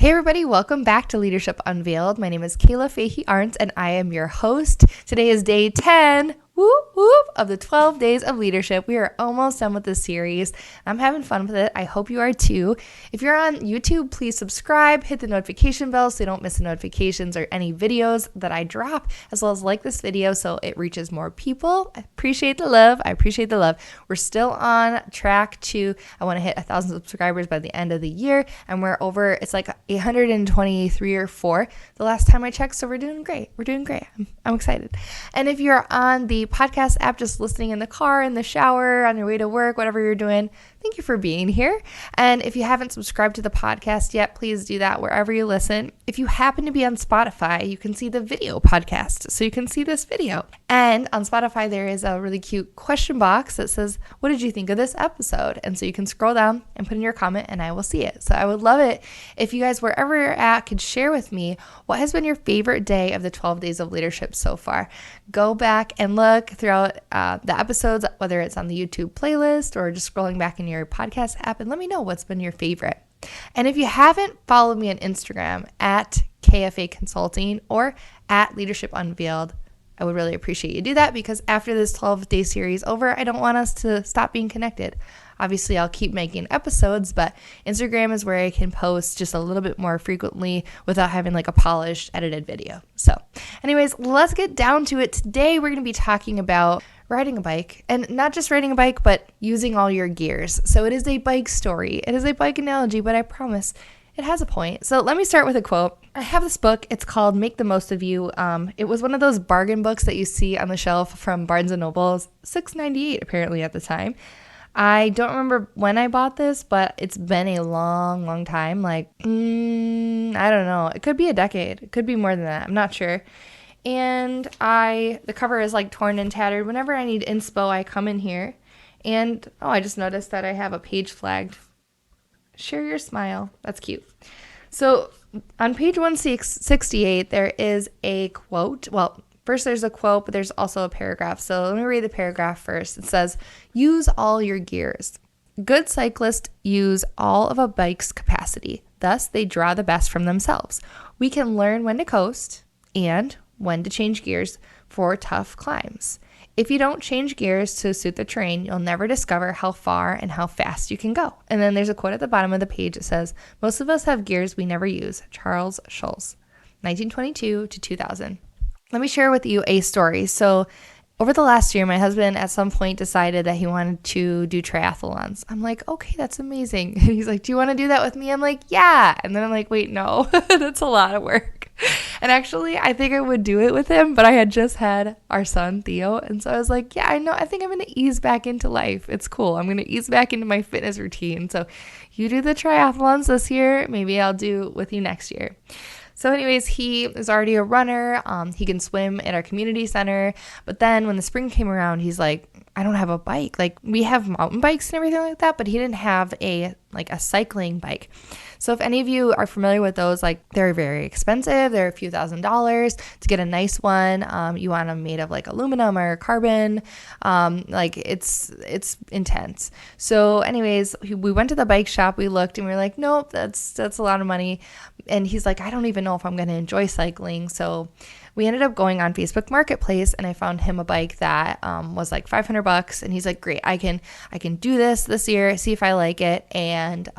Hey everybody, welcome back to Leadership Unveiled. My name is Kayla Fahey-Ahrndt and I am your host. Today is day 10 of the 12 days of leadership. We are almost done with this series. I'm having fun with it. I hope you are too. If you're on YouTube, please subscribe, hit the notification bell so you don't miss the notifications or any videos that I drop, as well as like this video so it reaches more people. I appreciate the love. We're still on track to, I want to hit 1,000 subscribers by the end of the year, and we're over, it's like 823 or 4 the last time I checked, so we're doing great. I'm excited. And if you're on the podcast app, just listening in the car, in the shower, on your way to work, whatever you're doing, thank you for being here. And if you haven't subscribed to the podcast yet, please do that wherever you listen. If you happen to be on Spotify, you can see the video podcast, so you can see this video. And on Spotify, there is a really cute question box that says, what did you think of this episode? And so you can scroll down and put in your comment and I will see it. So I would love it if you guys, wherever you're at, could share with me what has been your favorite day of the 12 days of leadership so far. Go back and look throughout the episodes, whether it's on the YouTube playlist or just scrolling back in your podcast app, and let me know what's been your favorite. And if you haven't followed me on Instagram at KFA Consulting or at Leadership Unveiled, I would really appreciate you do that, because after this 12-day series over, I don't want us to stop being connected. Obviously, I'll keep making episodes, but Instagram is where I can post just a little bit more frequently without having like a polished, edited video. So anyways, let's get down to it. Today, we're going to be talking about riding a bike, and not just riding a bike, but using all your gears. So it is a bike story. It is a bike analogy, but I promise it has a point. So let me start with a quote. I have this book. It's called Make the Most of You. It was one of those bargain books that you see on the shelf from Barnes & Noble's, $6.98 apparently at the time. I don't remember when I bought this, but it's been a long time. Like, I don't know. It could be a decade. It could be more than that. I'm not sure. And the cover is like torn and tattered. Whenever I need inspo, I come in here. And, I just noticed that I have a page flagged. Share your smile. That's cute. So on page 168, there is a quote. Well, first there's a quote, but there's also a paragraph. So let me read the paragraph first. It says, use all your gears. Good cyclists use all of a bike's capacity. Thus, they draw the best from themselves. We can learn when to coast and when to change gears for tough climbs. If you don't change gears to suit the terrain, you'll never discover how far and how fast you can go. And then there's a quote at the bottom of the page that says, most of us have gears we never use. Charles Schulz, 1922 to 2000. Let me share with you a story. So over the last year, my husband at some point decided that he wanted to do triathlons. I'm like, okay, that's amazing. And he's like, do you want to do that with me? I'm like, yeah. And then I'm like, wait, no, that's a lot of work. And actually, I think I would do it with him, but I had just had our son, Theo. And so I was like, yeah, I know. I think I'm going to ease back into life. It's cool. I'm going to ease back into my fitness routine. So you do the triathlons this year. Maybe I'll do with you next year. So anyways, he is already a runner. He can swim at our community center. But then when the spring came around, he's like, I don't have a bike. Like, we have mountain bikes and everything like that, but he didn't have a cycling bike. So if any of you are familiar with those, like, they're very expensive. They're a few $1,000s to get a nice one. You want them made of like aluminum or carbon. It's intense. So anyways, we went to the bike shop. We looked and we were like, nope, that's a lot of money. And he's like, I don't even know if I'm going to enjoy cycling. So we ended up going on Facebook Marketplace, and I found him a bike that was like $500. And he's like, great, I can do this year, see if I like it. And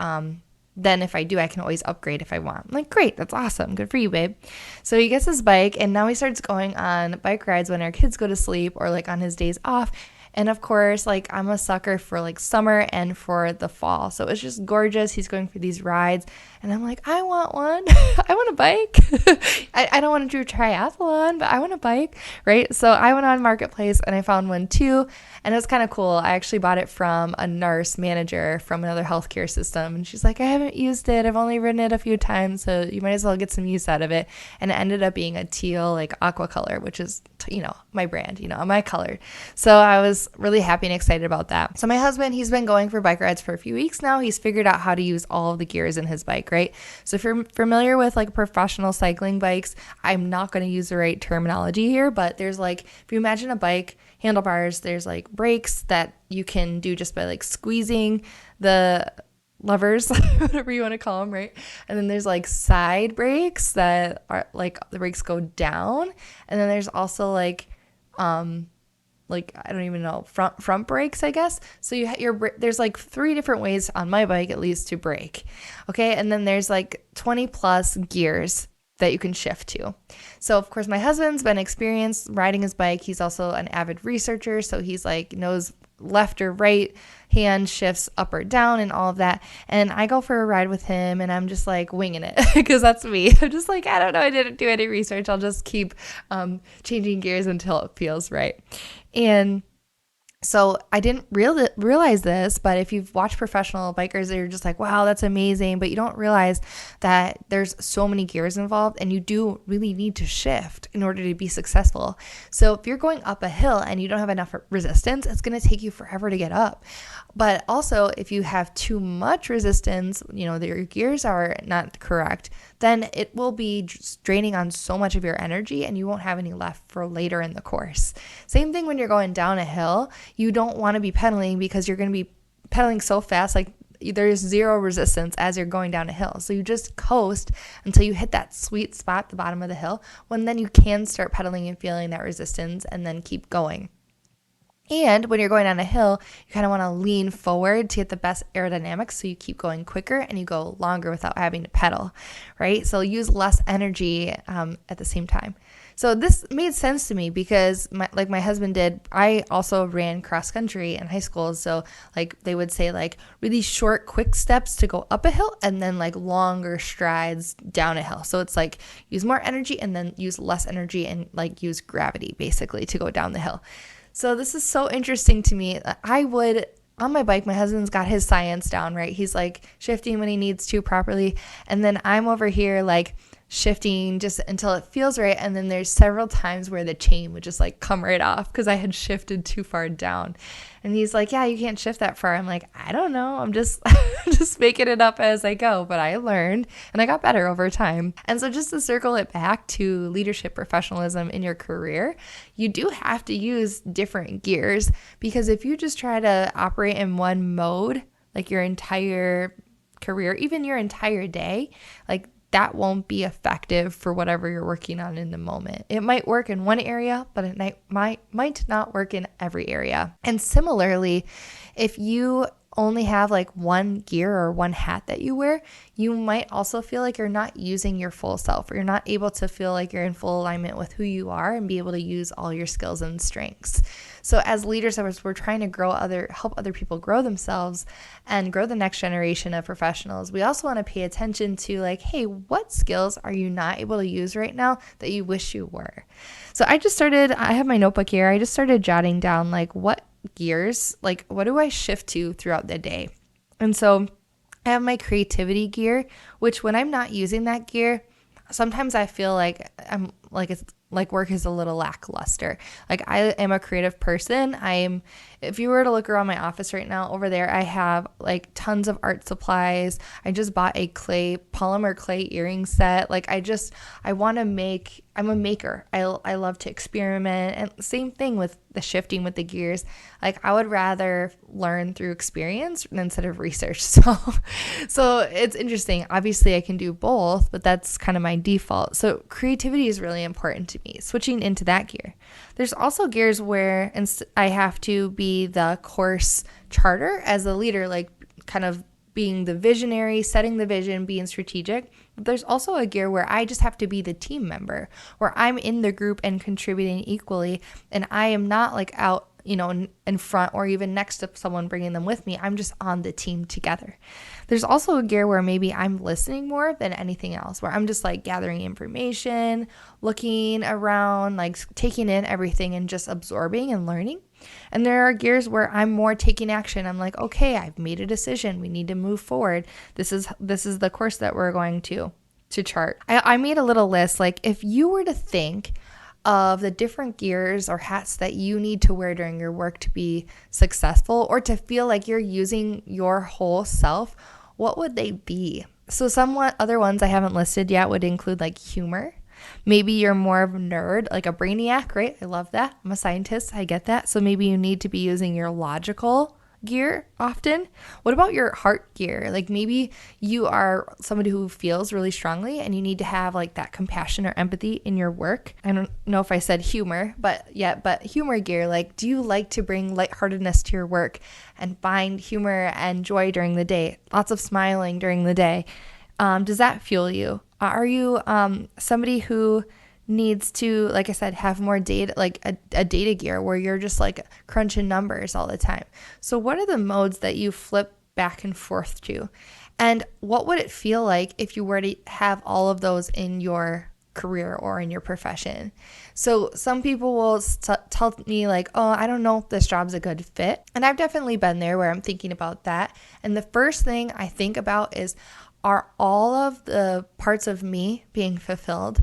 then if I do, I can always upgrade if I want. I'm like, great, that's awesome. Good for you, babe. So he gets his bike, and now he starts going on bike rides when our kids go to sleep or like on his days off. And of course, like, I'm a sucker for like summer and for the fall. So it's just gorgeous. He's going for these rides. And I'm like, I want one. I want a bike. I don't want to do a triathlon, but I want a bike, right? So I went on Marketplace and I found one too. And it was kind of cool. I actually bought it from a nurse manager from another healthcare system. And she's like, I haven't used it. I've only ridden it a few times, so you might as well get some use out of it. And it ended up being a teal, like aqua color, which is, my brand, my color. So I was really happy and excited about that. So my husband, he's been going for bike rides for a few weeks now. He's figured out how to use all of the gears in his bike, right? So if you're familiar with like professional cycling bikes, I'm not going to use the right terminology here, but there's like, if you imagine a bike, handlebars, there's like brakes that you can do just by like squeezing the levers, whatever you want to call them, right? And then there's like side brakes that are like the brakes go down, and then there's also like I don't even know, front brakes, I guess. So there's like 3 different ways on my bike at least to brake. Okay, and then there's like 20 plus gears that you can shift to. So of course my husband's been experienced riding his bike. He's also an avid researcher, so he's like knows left or right hand shifts up or down and all of that. And I go for a ride with him and I'm just like winging it because that's me. I'm just like, I don't know, I didn't do any research. I'll just keep changing gears until it feels right. And so I didn't realize this, but if you've watched professional bikers, you're just like, wow, that's amazing. But you don't realize that there's so many gears involved and you do really need to shift in order to be successful. So if you're going up a hill and you don't have enough resistance, it's going to take you forever to get up. But also if you have too much resistance, that your gears are not correct, then it will be draining on so much of your energy and you won't have any left for later in the course. Same thing when you're going down a hill. You don't want to be pedaling because you're going to be pedaling so fast, like there's zero resistance as you're going down a hill. So you just coast until you hit that sweet spot at the bottom of the hill, when then you can start pedaling and feeling that resistance and then keep going. And when you're going down a hill, you kind of want to lean forward to get the best aerodynamics, so you keep going quicker and you go longer without having to pedal, right? So use less energy at the same time. So this made sense to me because like my husband did, I also ran cross country in high school. So like they would say like really short, quick steps to go up a hill and then like longer strides down a hill. So it's like use more energy and then use less energy and like use gravity basically to go down the hill. So this is so interesting to me. On my bike, my husband's got his science down, right? He's like shifting when he needs to properly. And then I'm over here like shifting just until it feels right. And then there's several times where the chain would just like come right off because I had shifted too far down. And he's like, yeah, you can't shift that far. I'm like, I don't know. I'm just just making it up as I go. But I learned and I got better over time. And so just to circle it back to leadership professionalism in your career, you do have to use different gears, because if you just try to operate in one mode, like your entire career, even your entire day, like that won't be effective for whatever you're working on in the moment. It might work in one area, but it might not work in every area. And similarly, if you only have like one gear or one hat that you wear, you might also feel like you're not using your full self, or you're not able to feel like you're in full alignment with who you are and be able to use all your skills and strengths. So as leaders, as we're trying to help other people grow themselves and grow the next generation of professionals, we also want to pay attention to like, hey, what skills are you not able to use right now that you wish you were? So I have my notebook here. I just started jotting down like what gears, like what do I shift to throughout the day? And so I have my creativity gear, which when I'm not using that gear, sometimes I feel like I'm like it's like work is a little lackluster. Like I am a creative person. If you were to look around my office right now, over there I have like tons of art supplies. I just bought a polymer clay earring set. Like I'm a maker. I love to experiment. And same thing with the shifting with the gears. Like I would rather learn through experience instead of research. So it's interesting. Obviously I can do both, but that's kind of my default. So creativity is really important to me, switching into that gear. There's also gears where I have to be the course charter as a leader, like kind of being the visionary, setting the vision, being strategic. But there's also a gear where I just have to be the team member, where I'm in the group and contributing equally, and I am not like out, in front or even next to someone bringing them with me. I'm just on the team together. There's also a gear where maybe I'm listening more than anything else, where I'm just like gathering information, looking around, like taking in everything and just absorbing and learning. And there are gears where I'm more taking action. I'm like, okay, I've made a decision. We need to move forward. This is the course that we're going to chart. I made a little list. Like if you were to think of the different gears or hats that you need to wear during your work to be successful or to feel like you're using your whole self, what would they be? So somewhat other ones I haven't listed yet would include like humor. Maybe you're more of a nerd, like a brainiac, right? I love that. I'm a scientist. I get that. So maybe you need to be using your logical gear often? What about your heart gear? Like maybe you are somebody who feels really strongly and you need to have like that compassion or empathy in your work. I don't know if I said humor, but humor gear. Like, do you like to bring lightheartedness to your work and find humor and joy during the day? Lots of smiling during the day. Does that fuel you? Are you somebody who needs to, like I said, have more data, like a data gear where you're just like crunching numbers all the time? So what are the modes that you flip back and forth to? And what would it feel like if you were to have all of those in your career or in your profession? So some people will tell me like, oh, I don't know if this job's a good fit. And I've definitely been there where I'm thinking about that. And the first thing I think about is, are all of the parts of me being fulfilled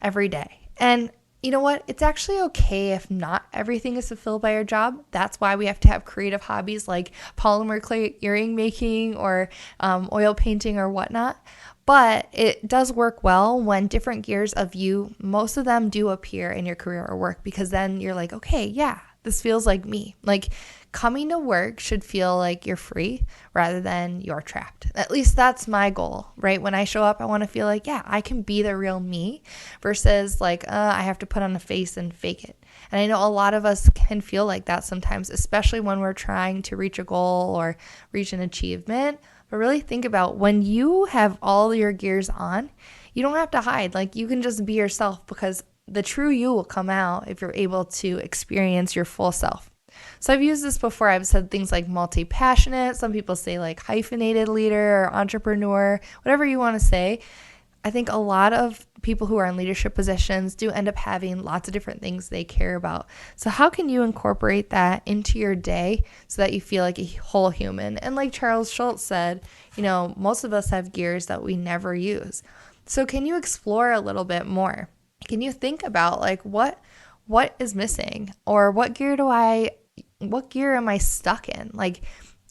every day? And you know what? It's actually okay if not everything is fulfilled by your job. That's why we have to have creative hobbies like polymer clay earring making or oil painting or whatnot. But it does work well when different gears of you, most of them do appear in your career or work, because then you're like, okay, yeah, this feels like me. Like coming to work should feel like you're free rather than you're trapped. At least that's my goal, right? When I show up, I want to feel like, yeah, I can be the real me versus like, I have to put on a face and fake it. And I know a lot of us can feel like that sometimes, especially when we're trying to reach a goal or reach an achievement. But really think about when you have all your gears on, you don't have to hide. Like you can just be yourself, because the true you will come out if you're able to experience your full self. So I've used this before. I've said things like multi-passionate. Some people say like hyphenated leader or entrepreneur, whatever you want to say. I think a lot of people who are in leadership positions do end up having lots of different things they care about. So how can you incorporate that into your day so that you feel like a whole human? And like Charles Schultz said, most of us have gears that we never use. So can you explore a little bit more? Can you think about like what is missing, or what gear am I stuck in? Like,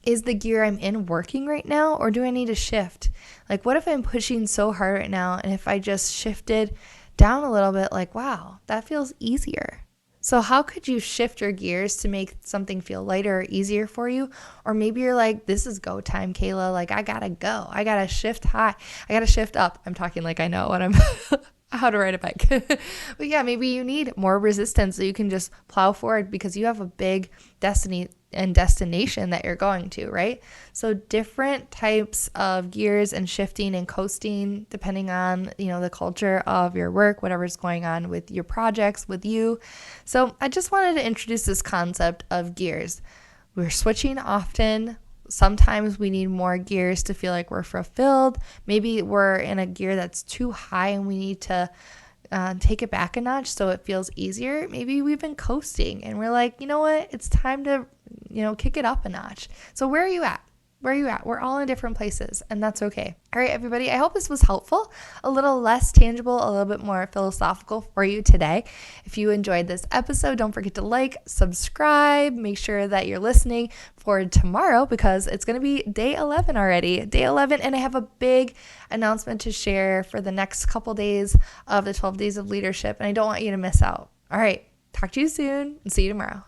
is the gear I'm in working right now, or do I need to shift? Like, what if I'm pushing so hard right now, and if I just shifted down a little bit, like, wow, that feels easier. So how could you shift your gears to make something feel lighter or easier for you? Or maybe you're like, this is go time, Kayla. Like, I gotta go. I gotta shift high. I gotta shift up. I'm talking like I know what I'm how to ride a bike. But yeah, maybe you need more resistance so you can just plow forward because you have a big destiny and destination that you're going to, right? So different types of gears and shifting and coasting depending on, the culture of your work, whatever's going on with your projects, with you. So I just wanted to introduce this concept of gears. We're switching often. Sometimes we need more gears to feel like we're fulfilled. Maybe we're in a gear that's too high and we need to take it back a notch so it feels easier. Maybe we've been coasting and we're like, you know what? It's time to, kick it up a notch. So where are you at? We're all in different places, and that's okay. All right, everybody, I hope this was helpful, a little less tangible, a little bit more philosophical for you today. If you enjoyed this episode, don't forget to like, subscribe, make sure that you're listening for tomorrow because it's going to be day 11 already, and I have a big announcement to share for the next couple days of the 12 days of leadership, and I don't want you to miss out. All right, talk to you soon and see you tomorrow.